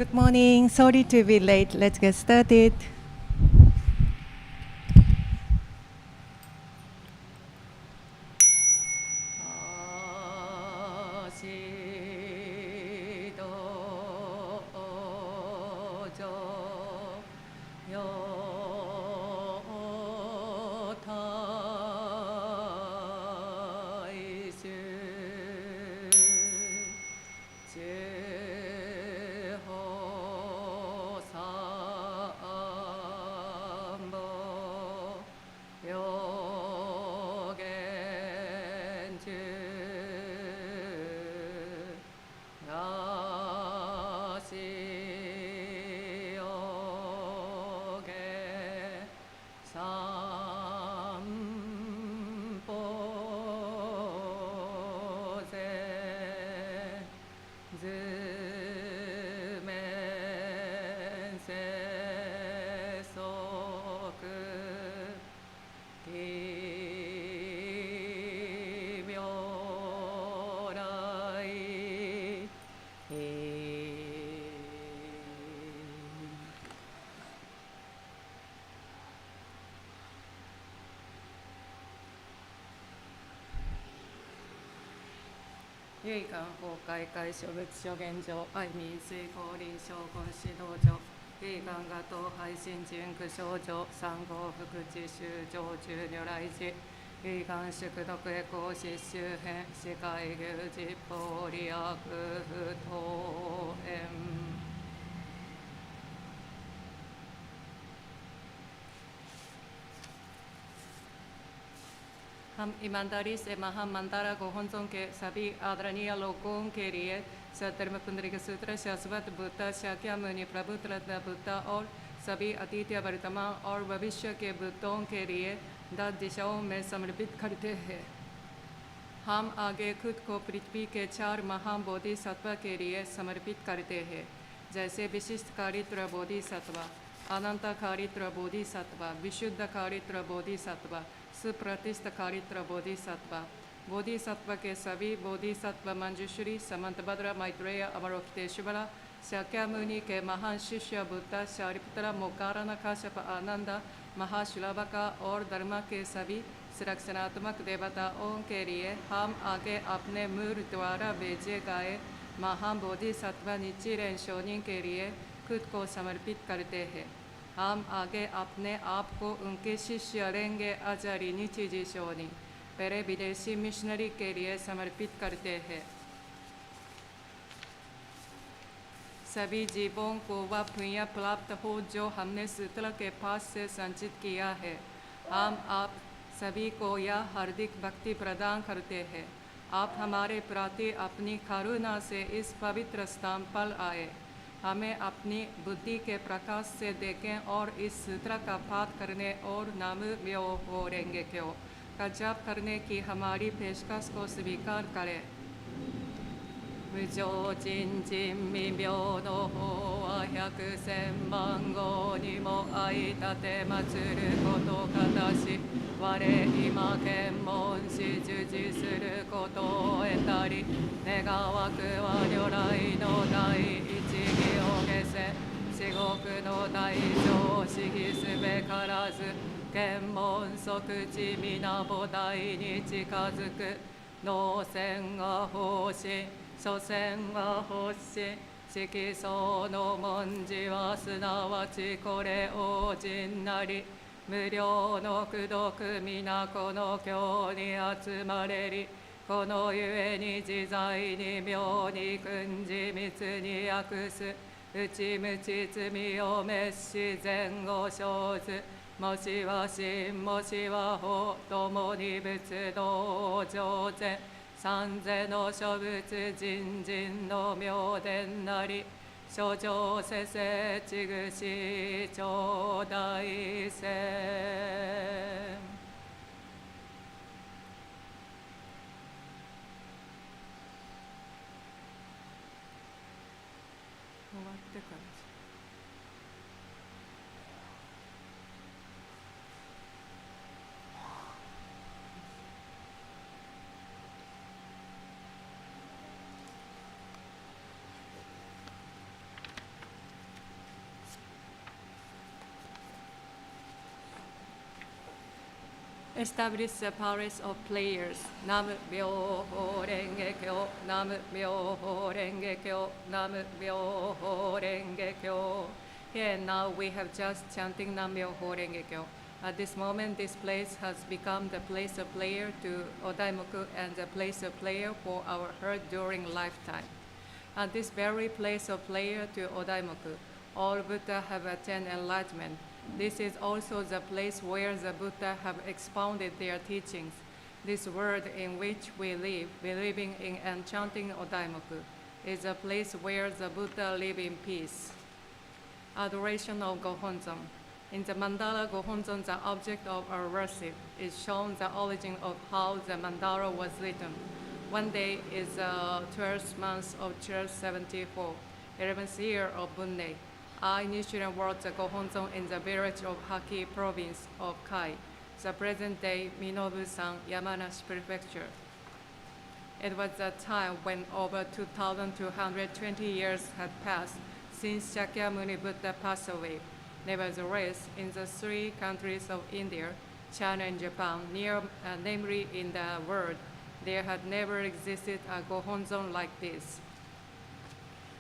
Good morning. Sorry to be late. Let's get started.唯願法会会所仏所現状愛民水降臨昇根指導所唯願が東配信人苦症状三号福地修上中如来寺唯願宿毒エコーシ周辺世界牛実法利益不当縁हम ईमानदारी से महामंदारा को हंसों के सभी आदरणीय लोगों के लिए सधर्म पुंडरीक सूत्र शाश्वत बुद्ध शाक्य मुनि प्रभु रत्न बुद्ध और सभी अतीत वर्तमान और भविष्य के बुद्धों के लिए 10 दिशाओं में समर्पित करते हैं। हम आगे खुद को पृथ्वी के 4 महान बोधिसत्व के लिए समर्पित करते हैं, जैसे विशिष्ट कारित्र बोधिसत्व, अनंत कारित्र बोधिसत्व, विशुद्ध कारित्र बोधिसत्व, सुप्रतिष्ठ कारित्र बोधिसत्व। बोधिसत्व के सभी बोधिसत्व मंजूश्री समंतभद्र मैत्रेय अवलोकितेश्वर शाक्यमुनि के महान शिष्य बुद्ध शारिपुत्र मोक्कारन काश्यप आनंद महाश्लभक और धर्म के सभी सुरक्षणात्मक देवताओं के लिए हम आगे अपने मूल द्वारा भेजे गए महान बोधिसत्व निचिरेन शोनिन के लिए खुद को समर्पित करते हैं। हम आगे अपने आप को उनके शिष्य रेंगे आचार्य निचिजी शोनिन पहले विदेशी मिशनरी के लिए समर्पित करते हैं। सभी जीवों को वह पुण्य प्राप्त हो जो हमने सूत्र के पास से संचित किया है। हम आप सभी को यह हार्दिक भक्ति प्रदान करते हैं। आप हमारे प्रति अपनी करुणा से इस पवित्र स्थान पर आए, हमें अपनी बुद्धि के प्रकाश से देखें और इस सूत्र का पाठ करने और नामो म्योहो रेंगे क्यो का जाप करने की हमारी पेशकश को स्वीकार करें। 無常人人未平の法は百千万号にも相立てまつることかたし、我今検問し授受することを得たり、願わくは如来の第一義を消せ、至極の大乗を思議すべからず、検問即地皆菩提に近づく、能戦が奉仕、祖先は欲し、色相の文字はすなわちこれ王人なり、無料の功徳皆この経に集まれり、このゆえに自在に妙に訓示密に訳す、内無知罪を滅し善を生ず、もしは真もしは法ともに仏道上善、三世の諸仏人人の妙伝なり、諸上世世ちぐし頂戴せ。終わってから。Establish the palace of players. Nam myo renge kyo, nam myo renge kyo, nam myo renge kyo. Here and now we have just chanting Nam myo renge kyo. At this moment, this place has become the place of prayer to Odaimoku and the place of prayer for our heart during lifetime. At this very place of prayer to Odaimoku, all Buddha have attained enlightenment. This is also the place where the Buddha have expounded their teachings. This world in which we live, believing in and chanting Odaimoku, is a place where the Buddha live in peace. Adoration of Gohonzon. In the mandala Gohonzon, the object of our worship is shown the origin of how the mandala was written. One day is the 12th month of 1274, 11th year of Bunnei. I, Nichiren, wrote the Gohonzon in the village of Haki province of Kai, the present-day Minobu-san, Yamanashi Prefecture. It was a time when over 2,220 years had passed since Shakyamuni Buddha passed away. Nevertheless, in the three countries of India, China and Japan, namely in the world, there had never existed a Gohonzon like this.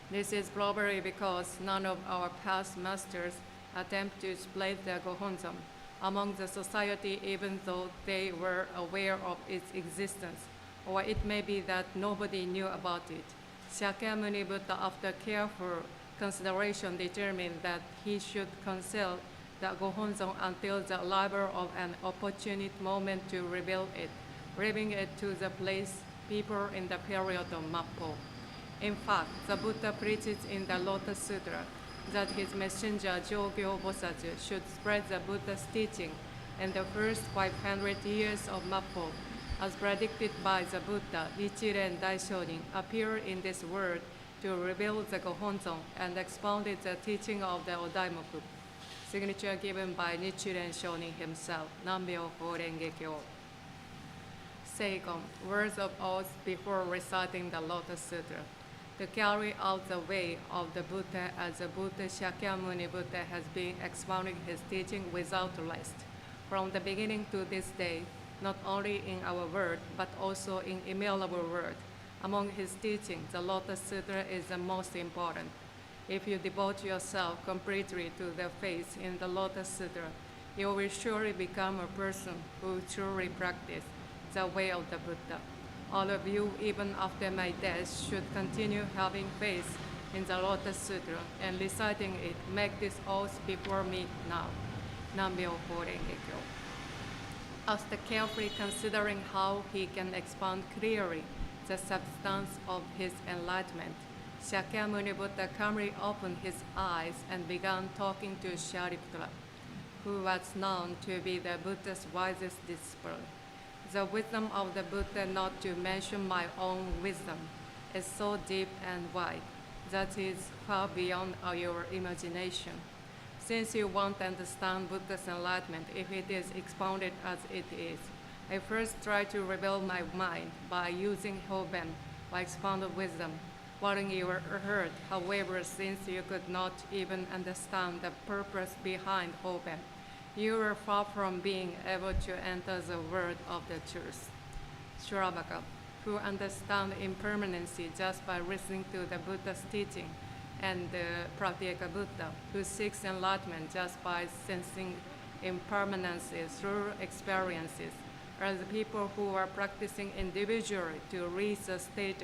This is probably because none of our past masters attempt to split the Gohonzon among the society even though they were aware of its existence, or it may be that nobody knew about it. Shakyamuni Buddha, after careful consideration, determined that he should conceal the Gohonzon until the arrival of an opportune moment to reveal it, bringing it to the place people in the period of Mappo. In fact, the Buddha preaches in the Lotus Sutra that his messenger Jogyo Bosatsu should spread the Buddha's teaching in the first 500 years of Mappo. As predicted by the Buddha, Nichiren Daishonin appeared in this world to reveal the Gohonzon and expounded the teaching of the Odaimoku. Signature given by Nichiren Shonin himself, Nam-myoho Renge Kyo. Second, words of oath before reciting the Lotus Sutra. To carry out the way of the Buddha as the Buddha Shakyamuni Buddha has been expounding his teaching without rest. From the beginning to this day, not only in our world, but also in immutable world. Among his teachings, the Lotus Sutra is the most important. If you devote yourself completely to the faith in the Lotus Sutra, you will surely become a person who truly practices the way of the Buddha. All of you, even after my death, should continue having faith in the Lotus Sutra and reciting it. Make this oath before me now. Nam-myoho Renge Kyo. After carefully considering how he can expound clearly the substance of his enlightenment, Shakyamuni Buddha calmly opened his eyes and began talking to Shariputra, who was known to be the Buddha's wisest disciple. The wisdom of the Buddha, not to mention my own wisdom, is so deep and wide that it is far beyond your imagination. Since you want to understand Buddha's enlightenment, if it is expounded as it is, I first try to reveal my mind by using Hoben, by expounded wisdom, warning your heart. However, since you could not even understand the purpose behind Hoben, you are far from being able to enter the world of the truth. Shravaka, who understand impermanency just by listening to the Buddha's teaching, and the Pratyeka Buddha, who seeks enlightenment just by sensing impermanency through experiences, are the people who are practicing individually to reach a state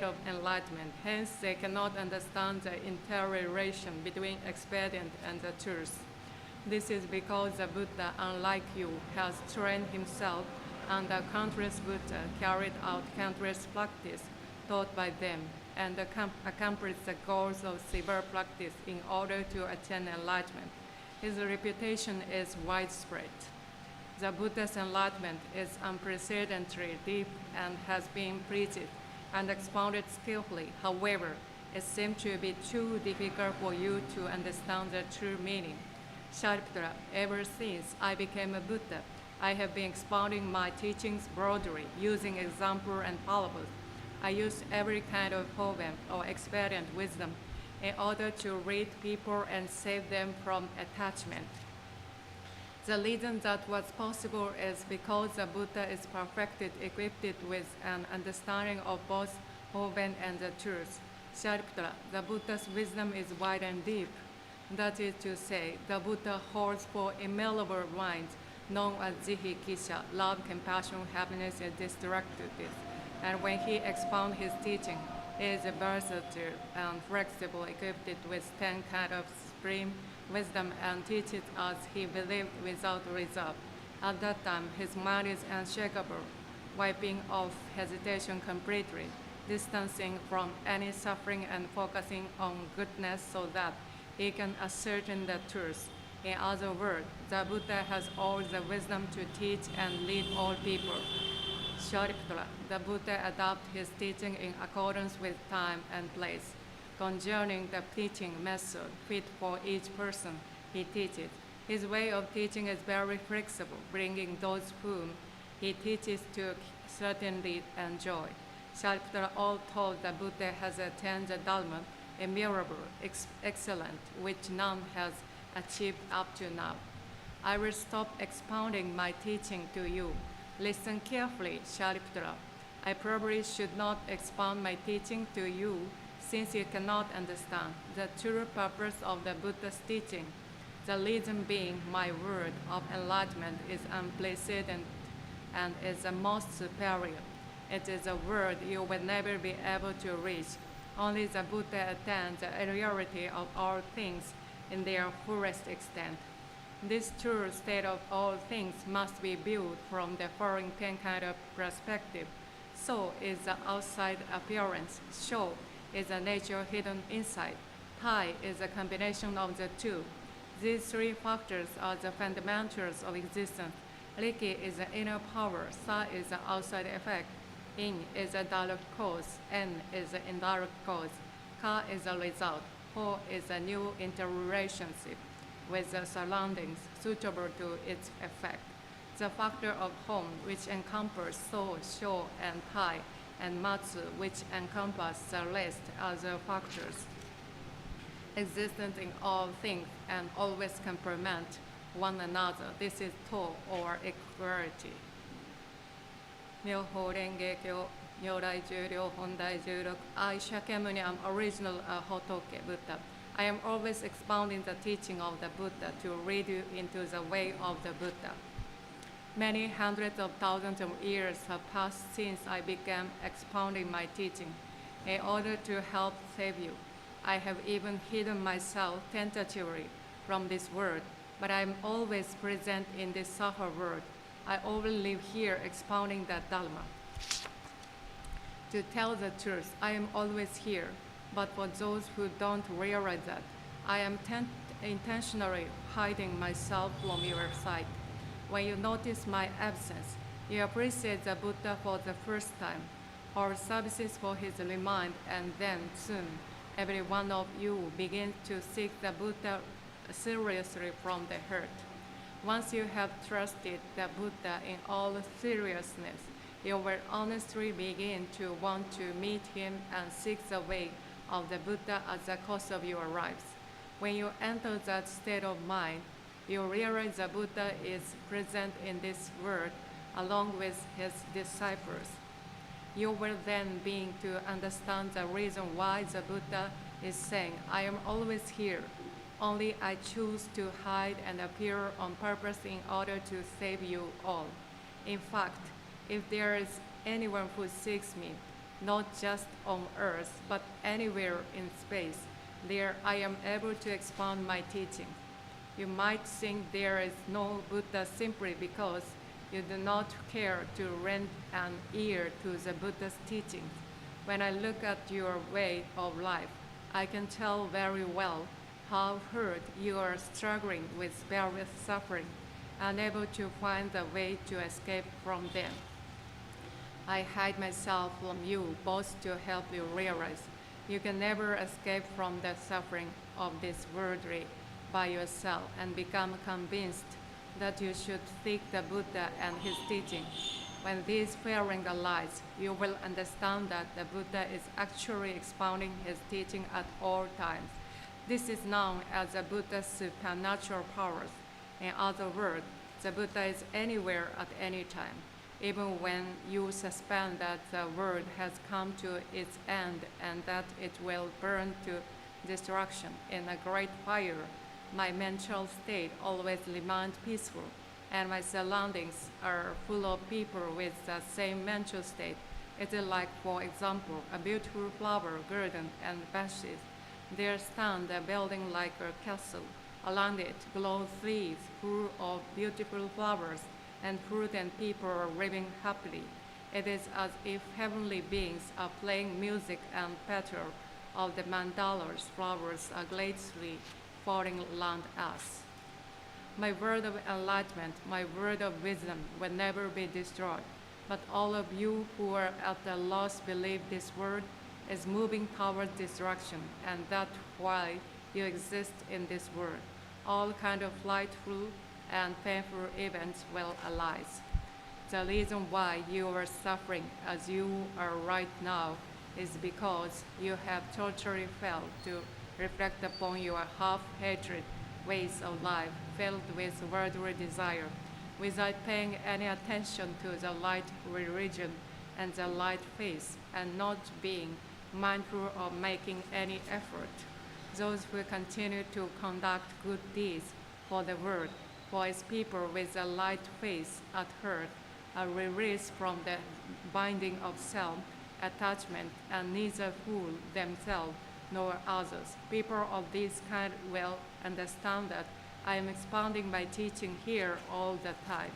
of enlightenment. Hence, they cannot understand the interrelation between expedient and the truth. This is because the Buddha, unlike you, has trained himself under countless Buddha, carried out countless practice taught by them, and accomplished the goals of severe practice in order to attain enlightenment. His reputation is widespread. The Buddha's enlightenment is unprecedentedly deep and has been preached and expounded skillfully. However, it seems to be too difficult for you to understand the true meaning. Shariputra, ever since I became a Buddha, I have been expounding my teachings broadly, using example and parables. I use every kind of Hoben or expedient wisdom in order to lead people and save them from attachment. The reason that was possible is because the Buddha is perfected, equipped with an understanding of both Hoben and the truth. Shariputra, the Buddha's wisdom is wide and deep. That is to say, the Buddha holds four immutable minds, known as Jihi Kisha, love, compassion, happiness, and destructiveness. And when he expounds his teaching, he is versatile and flexible, equipped with 10 kinds of supreme wisdom, and teaches as he believed without reserve. At that time, his mind is unshakable, wiping off hesitation completely, distancing from any suffering and focusing on goodness so that he can ascertain the truth. In other words, the Buddha has all the wisdom to teach and lead all people. Shariputra, the Buddha adapted his teaching in accordance with time and place, conjuring the teaching method fit for each person he teaches. His way of teaching is very flexible, bringing those whom he teaches to certainly enjoy. Shariputra, all told, the Buddha has attained the Dharma, immutable, excellent, which none has achieved up to now. I will stop expounding my teaching to you. Listen carefully, Shariputra. I probably should not expound my teaching to you, since you cannot understand the true purpose of the Buddha's teaching. The reason being my word of enlightenment is unprecedented and is the most superior. It is a word you will never be able to reach. Only the Buddha attains the reality of all things in their fullest extent. This true state of all things must be viewed from the following 10 kinds of perspective. So is the outside appearance. Sho is the nature hidden inside. Tai is a combination of the two. These three factors are the fundamentals of existence. Riki is the inner power. Sa is the outside effect. In is the direct cause. En is the indirect cause. Ka is the result. Ho is a new interrelationship with the surroundings suitable to its effect. The factor of home, which encompasses So, Sho, and Tai, and Matsu, which encompass the rest, are the factors existent in all things and always complement one another. This is To, or equality. 妙法蓮華経如来十両本第16 I Shakyamuni am original Hotoke Buddha. I am always expounding the teaching of the Buddha to lead you into the way of the Buddha. Many hundreds of thousands of years have passed since I began expounding my teaching in order to help save you. I have even hidden myself tentatively from this world, but I am always present in this Saha world. I always live here expounding the Dharma. To tell the truth, I am always here, but for those who don't realize that, I am intentionally hiding myself from your sight. When you notice my absence, you appreciate the Buddha for the first time, or services for his remind, and then soon, every one of you begins to seek the Buddha seriously from the heart. Once you have trusted the Buddha in all seriousness, you will honestly begin to want to meet him and seek the way of the Buddha as the cause of your lives. When you enter that state of mind, you realize the Buddha is present in this world along with his disciples. You will then begin to understand the reason why the Buddha is saying, I am always here. Only I choose to hide and appear on purpose in order to save you all. In fact, if there is anyone who seeks me, not just on earth, but anywhere in space, there I am able to expound my teaching. You might think there is no Buddha simply because you do not care to lend an ear to the Buddha's teaching. When I look at your way of life, I can tell very well how hurt you are struggling with various suffering, unable to find the way to escape from them. I hide myself from you both to help you realize you can never escape from the suffering of this worldly by yourself and become convinced that you should seek the Buddha and his teaching. When this feeling arises, you will understand that the Buddha is actually expounding his teaching at all times. This is known as the Buddha's supernatural powers. In other words, the Buddha is anywhere at any time, even when you suspect that the world has come to its end and that it will burn to destruction in a great fire. My mental state always remains peaceful, and my surroundings are full of people with the same mental state. It is like, for example, a beautiful flower garden and bushes. There stand a building like a castle. Around it glow trees full of beautiful flowers, and fruit and people are living happily. It is as if heavenly beings are playing music and petal of the mandalas. Flowers are gladly falling around us. My word of enlightenment, my word of wisdom will never be destroyed. But all of you who are at a loss believe this word is moving towards destruction, and that why you exist in this world. All kind of frightful and painful events will arise. The reason why you are suffering as you are right now is because you have totally failed to reflect upon your half-hatred ways of life filled with worldly desire, without paying any attention to the light religion and the light faith, and not being mindful of making any effort. Those who continue to conduct good deeds for the world, for its people with a light faith at heart, are released from the binding of self-attachment and neither fool themselves nor others. People of this kind will understand that I am expounding my teaching here all the time.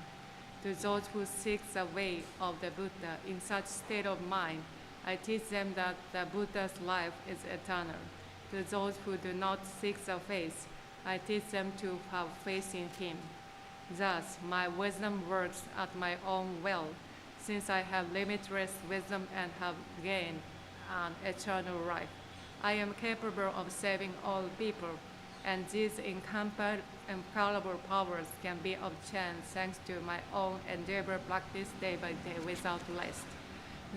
To those who seek the way of the Buddha in such state of mind, I teach them that the Buddha's life is eternal. To those who do not seek the faith, I teach them to have faith in him. Thus, my wisdom works at my own will, since I have limitless wisdom and have gained an eternal life. I am capable of saving all people, and these incomparable powers can be obtained thanks to my own endeavor practice day by day without rest.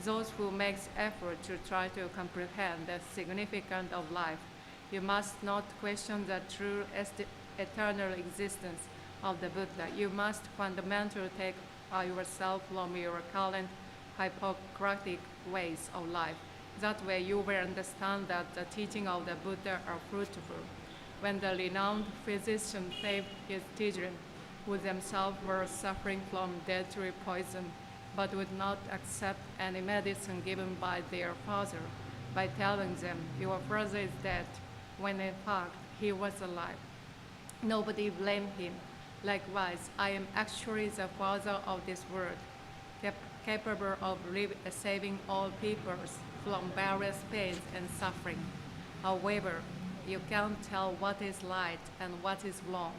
Those who make effort to try to comprehend the significance of life, you must not question the true eternal existence of the Buddha. You must fundamentally take yourself from your current hypocritic ways of life. That way you will understand that the teaching of the Buddha are fruitful. When the renowned physician saved his children, who themselves were suffering from deadly poison, but would not accept any medicine given by their father, by telling them, "Your father is dead," when in fact he was alive. Nobody blamed him. Likewise, I am actually the father of this world, capable of saving all peoples from various pains and suffering. However, you can't tell what is right and what is wrong.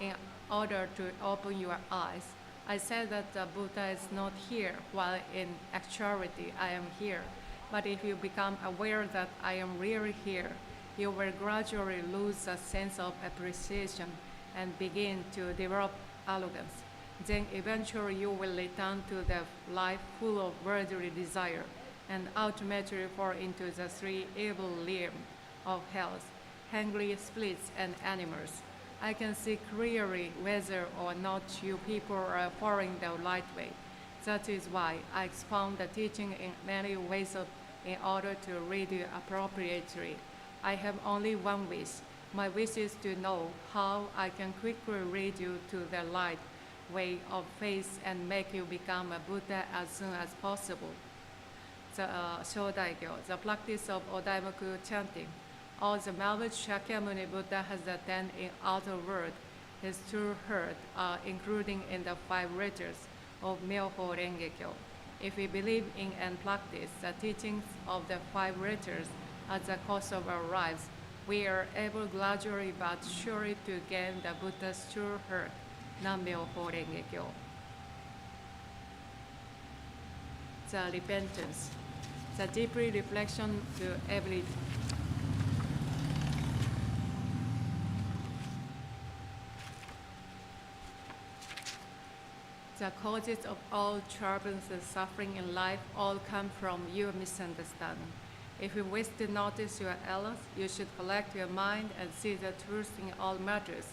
In order to open your eyes, I said that the Buddha is not here, while in actuality I am here. But if you become aware that I am really here, you will gradually lose a sense of appreciation and begin to develop arrogance. Then eventually you will return to the life full of worldly desire and ultimately fall into the three evil realms of hell, hungry spirits and animals. I can see clearly whether or not you people are following the right way. That is why I expound the teaching in many ways in order to read you appropriately. I have only one wish. My wish is to know how I can quickly lead you to the right way of faith and make you become a Buddha as soon as possible. The Shodaigyo, the practice of Odaimaku chanting. All the knowledge Shakyamuni Buddha has attained in other world, his true heart are including in the 5 letters of Myoho Renge-kyo. If we believe in and practice the teachings of the 5 letters at the course of our lives, we are able gradually but surely to gain the Buddha's true heart. Nam-myoho Renge-kyo. The repentance. The deeply reflection to every The causes of all troubles and suffering in life all come from your misunderstanding. If you wish to notice your errors, you should collect your mind and see the truth in all matters.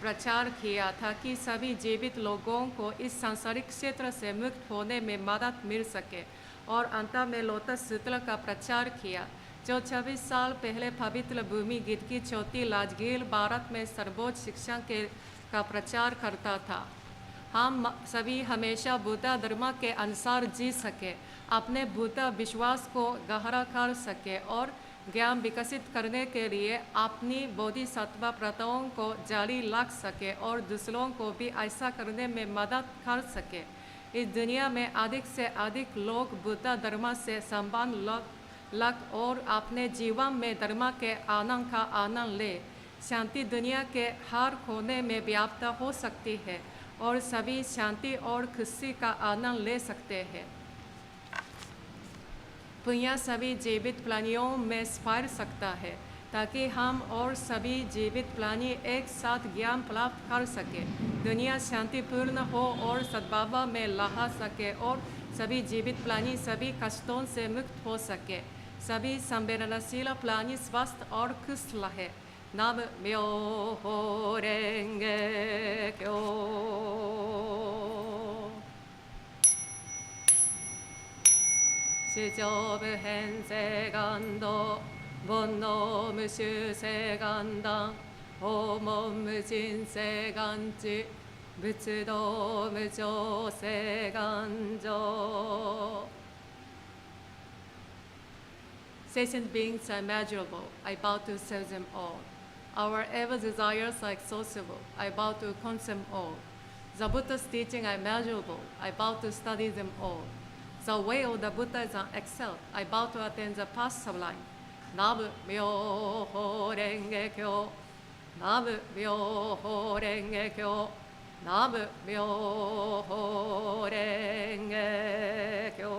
प्रचार किया ताकि सभी जीवित लोगों को इस सांसारिक क्षेत्र से मुक्त होने में मदद मिल सके और अंत में लोटस सूत्र का प्रचार किया जो 26 साल पहले पवित्र भूमि गिद्ध की चौथी राजगीर भारत में सर्वोच्च शिक्षा का प्रचार करता था। हम सभी हमेशा बुद्ध धर्म के अनुसार जी सके, अपने बुद्ध विश्वास को गहरा कर सके और ज्ञान विकसित करने के लिए अपनी बोधिसत्व प्रथाओं को जारी रख सके और दूसरों को भी ऐसा करने में मदद कर सके। इस दुनिया में अधिक से अधिक लोग बुद्ध धर्म से संबंध लग और अपने जीवन में धर्म के आनंद का आनंद ले। शांति दुनिया के हर कोने में व्याप्त हो सकती है और सभी शांति और खुशी का आनंद ले सकते हैं। पुण्य सभी जीवित प्राणियों में फैल सकता है ताकि हम और सभी जीवित प्राणी एक साथ ज्ञान प्राप्त कर सके, दुनिया शांतिपूर्ण हो और सद्भाव में रह सके और सभी जीवित प्राणी सभी कष्टों से मुक्त हो सके, सभी संवेदनशील प्राणी स्वस्थ और खुश रहे। नम म्यो रेंगे क्यो। शिजोब हें से गांडो बोनो मुशु से गांडा होमो मुजिन से गांची बुचुदो मुजो से गांजो। Sentient beings are immeasurable. I bow to serve them all. Our evil desires are exhaustible. I bow to consume all. The Buddha's teaching are immeasurable. I bow to study them all. The way of the Buddha is excelled. I bow to attain the path sublime. Namu myo renge kyo. Namu myo renge kyo. Namu myo renge kyo.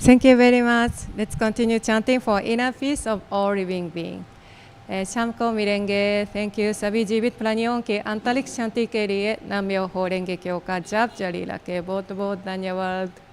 Thank you very much. Let's continue chanting for inner peace of all living beings. शाम को मिलेंगे। Thank you. सभी जीवित प्राणियों के आंतरिक शांति के लिए नाम म्यो रेंगे क्यो का जाप जारी रखें। बहुत बहुत धन्यवाद।